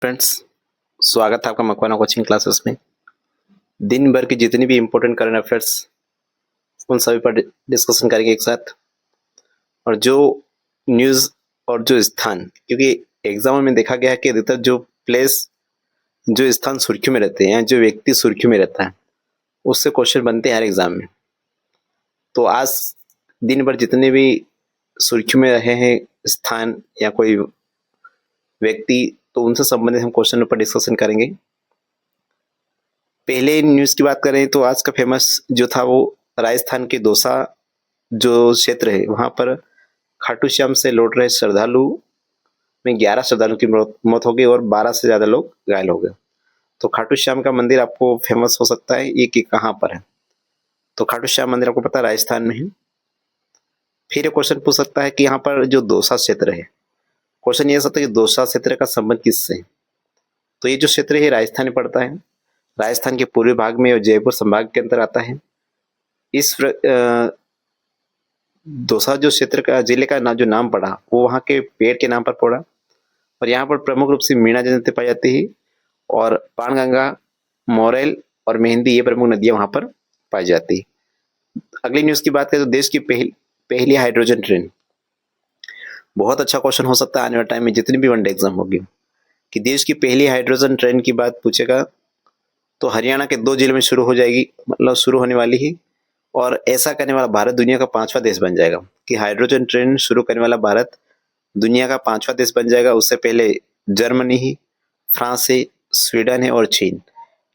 Friends, स्वागत है आपका मकवाना कोचिंग क्लासेस में। दिन भर की जितनी भी इम्पोर्टेंट करंट अफेयर्स उन सभी पर डिस्कशन करेंगे एक साथ। और जो न्यूज़ और जो स्थान, क्योंकि एग्जाम में देखा गया है कि अधिकतर जो प्लेस, जो स्थान सुर्खियों में रहते हैं, जो व्यक्ति सुर्खियों में रहता है, उससे क्वेश्चन बनते हैं हर एग्जाम में। तो आज दिन भर जितने भी सुर्खियों में रहे हैं स्थान या कोई व्यक्ति, तो उनसे संबंधित हम क्वेश्चन पर डिस्कशन करेंगे। पहले न्यूज़ की बात करें तो आज का फेमस जो था वो राजस्थान के दौसा जो क्षेत्र है, वहाँ पर खाटू श्याम से लौट रहे श्रद्धालु में 11 श्रद्धालु की मौत हो गई और 12 से ज़्यादा लोग घायल हो गए। तो खाटू श्याम का मंदिर आपको फेमस हो सकता है, ये कि कहाँ पर है। तो खाटू श्याम मंदिर आपको पता है राजस्थान में है। फिर ये क्वेश्चन पूछ सकता है कि यहाँ पर जो दौसा क्षेत्र है, क्वेश्चन ये हो सकता है कि दौसा क्षेत्र का संबंध किससे है। तो ये जो क्षेत्र है राजस्थान में पड़ता है, राजस्थान के पूर्वी भाग में और जयपुर संभाग के अंदर आता है। इस दौसा जो क्षेत्र का जिले का जो नाम पड़ा वो वहाँ के पेड़ के नाम पर पड़ा। और यहाँ पर प्रमुख रूप से मीणा जनजाति पाई जाती है और पानगंगा, मोरेल और मेहंदी ये प्रमुख नदियां वहाँ पर पाई जाती है। अगली न्यूज़ की बात करें तो देश की पहली हाइड्रोजन ट्रेन, बहुत अच्छा क्वेश्चन हो सकता है आने वाले टाइम में जितनी भी वनडे एग्जाम होगी, कि देश की पहली हाइड्रोजन ट्रेन की बात पूछेगा तो हरियाणा के 2 जिलों में शुरू हो जाएगी, मतलब शुरू होने वाली है। और ऐसा करने वाला भारत दुनिया का 5वां देश बन जाएगा कि हाइड्रोजन ट्रेन शुरू करने वाला भारत दुनिया का 5वां देश बन जाएगा। उससे पहले जर्मनी ही, फ्रांस है, स्वीडन है और चीन।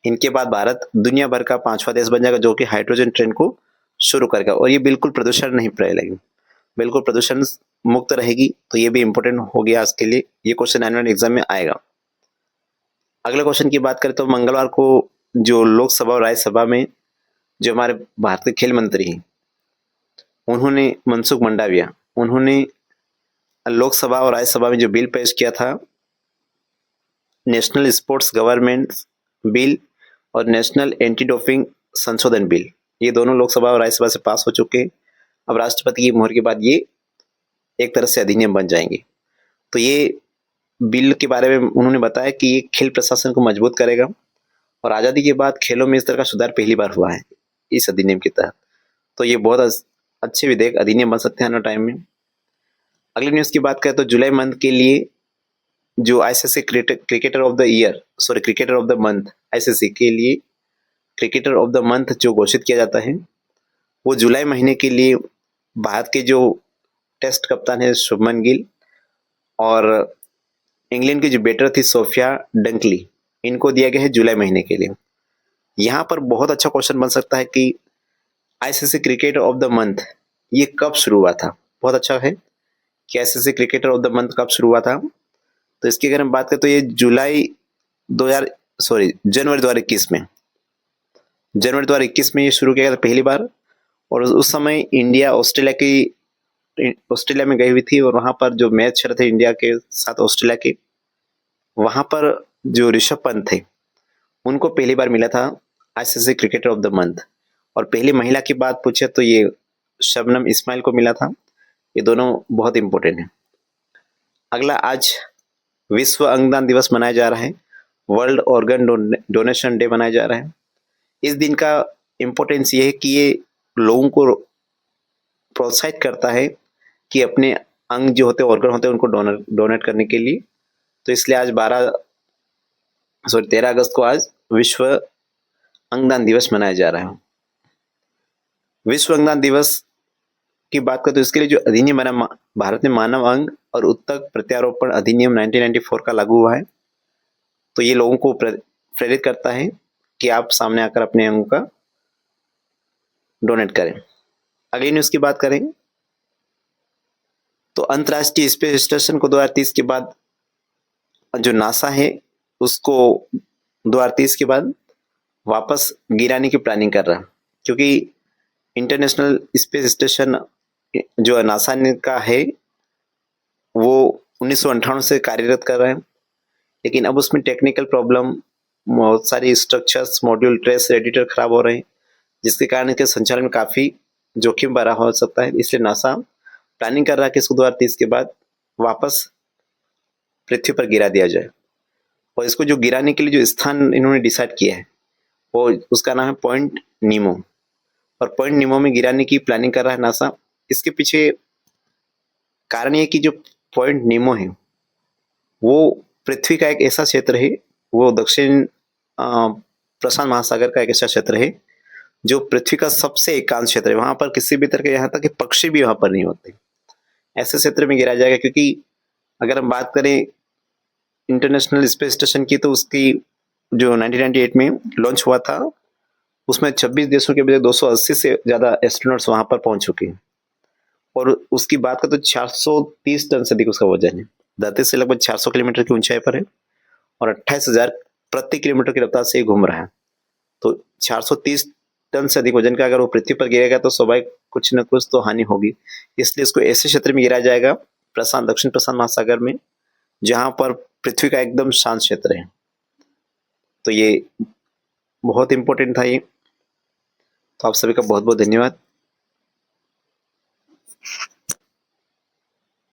इनके बाद भारत दुनिया भर का 5वां देश बन जाएगा जो कि हाइड्रोजन ट्रेन को शुरू करेगा। और ये बिल्कुल प्रदूषण नहीं फैलेगी, बिल्कुल प्रदूषण मुक्त रहेगी। तो ये भी इंपॉर्टेंट हो गया आज के लिए, ये क्वेश्चन आने वाले एग्जाम में आएगा। अगले क्वेश्चन की बात करें तो मंगलवार को जो लोकसभा और राज्यसभा में जो हमारे भारतीय खेल मंत्री हैं, उन्होंने मनसुख मंडाविया, उन्होंने लोकसभा और राज्यसभा में जो बिल पेश किया था, नेशनल स्पोर्ट्स गवर्नमेंट बिल और नेशनल एंटी डोपिंग संशोधन बिल, ये दोनों लोकसभा और राज्यसभा से पास हो चुके हैं। अब राष्ट्रपति की मुहर के बाद ये एक तरह से अधिनियम बन जाएंगे। तो ये बिल के बारे में उन्होंने बताया कि ये खेल प्रशासन को मजबूत करेगा और आज़ादी के बाद खेलों में इस तरह का सुधार पहली बार हुआ है इस अधिनियम के तहत। तो ये बहुत अच्छे विधेयक अधिनियम बन सकते हैं आने टाइम में। अगली न्यूज़ की बात करें तो जुलाई मंथ के लिए जो ICC cricketer of the year, sorry cricketer of the month, ICC के लिए क्रिकेटर ऑफ द मंथ जो घोषित किया जाता है, वो जुलाई महीने के लिए भारत के जो टेस्ट कप्तान है शुभमन गिल और इंग्लैंड की जो बैटर थी सोफिया डंकली, इनको दिया गया है जुलाई महीने के लिए। यहाँ पर बहुत अच्छा क्वेश्चन बन सकता है कि ICC cricketer of the month ये कब शुरू हुआ था। बहुत अच्छा है कि ICC cricketer of the month कब शुरू हुआ था। तो इसकी अगर हम बात करें तो ये जनवरी 2021 में, जनवरी 2021 में ये शुरू किया गया था पहली बार। और उस समय इंडिया ऑस्ट्रेलिया में गई हुई थी और वहां पर जो मैच चल रहे थे इंडिया के साथ ऑस्ट्रेलिया के, वहां पर जो ऋषभ पंत थे उनको पहली बार मिला था ICC cricketer of the month. और पहली महिला की बात पूछे तो ये शबनम इस्माइल को मिला था। ये दोनों बहुत इंपॉर्टेंट है। अगला, आज विश्व अंगदान दिवस मनाया जा रहा है, वर्ल्ड ऑर्गन डोनेशन डे मनाया जा रहा है। इस दिन का इम्पोर्टेंस ये है कि ये लोगों को प्रोत्साहित करता है कि अपने अंग जो होते हैं, ऑर्गन होते हैं, उनको डोनेट करने के लिए। तो इसलिए आज 13 अगस्त को आज विश्व अंगदान दिवस मनाया जा रहा है। विश्व अंगदान दिवस की बात करें तो इसके लिए जो अधिनियम बना, भारत में मानव अंग और उत्तक प्रत्यारोपण अधिनियम 1994 का लागू हुआ है। तो ये लोगों को प्रेरित करता है कि आप सामने आकर अपने अंगों का डोनेट करें। अगली न्यूज़ की बात करें तो अंतर्राष्ट्रीय स्पेस स्टेशन को 2030 के बाद जो नासा है उसको 2030 के बाद वापस गिराने की प्लानिंग कर रहा है, क्योंकि इंटरनेशनल स्पेस स्टेशन जो नासा का है वो 1998 से कार्यरत कर रहे हैं, लेकिन अब उसमें टेक्निकल प्रॉब्लम, बहुत सारी स्ट्रक्चर्स, मॉड्यूल, ट्रेस, एडिटर खराब हो रहे हैं, जिसके कारण इसके संचालन में काफ़ी जोखिम भरा हो सकता है। इसलिए नासा प्लानिंग कर रहा है कि इसको 2030 के बाद वापस पृथ्वी पर गिरा दिया जाए। और इसको जो गिराने के लिए जो स्थान इन्होंने डिसाइड किया है वो उसका नाम है पॉइंट नीमो। और पॉइंट नीमो में गिराने की प्लानिंग कर रहा है नासा। इसके पीछे कारण ये कि जो पॉइंट नीमो है वो पृथ्वी का एक ऐसा क्षेत्र है, वो दक्षिण प्रशांत महासागर का एक ऐसा क्षेत्र है जो पृथ्वी का सबसे एकांत क्षेत्र है। वहां पर किसी भी तरह के, यहाँ तक कि पक्षी भी वहां पर नहीं होते, ऐसे क्षेत्र में गिराया जाएगा। क्योंकि अगर हम बात करें इंटरनेशनल स्पेस स्टेशन की, तो उसकी जो 1998 में लॉन्च हुआ था उसमें 26 देशों के बजाय 280 से ज्यादा एस्ट्रोनॉट्स वहां पर पहुंच चुके हैं। और उसकी बात करें तो 430 टन से अधिक उसका वजन है। धरती से लगभग 400 किलोमीटर की ऊंचाई पर है और 28,000 प्रति किलोमीटर की रफ्तार से घूम रहा है। तो 430 टन से अधिक वजन का अगर वो पृथ्वी पर गिरेगा तो स्वाभाविक कुछ न कुछ तो हानि होगी। इसलिए इसको ऐसे क्षेत्र में गिराया जाएगा दक्षिण प्रशांत महासागर में, जहां पर पृथ्वी का एकदम शांत क्षेत्र है। तो ये बहुत इंपॉर्टेंट था ये। तो आप सभी का बहुत बहुत धन्यवाद।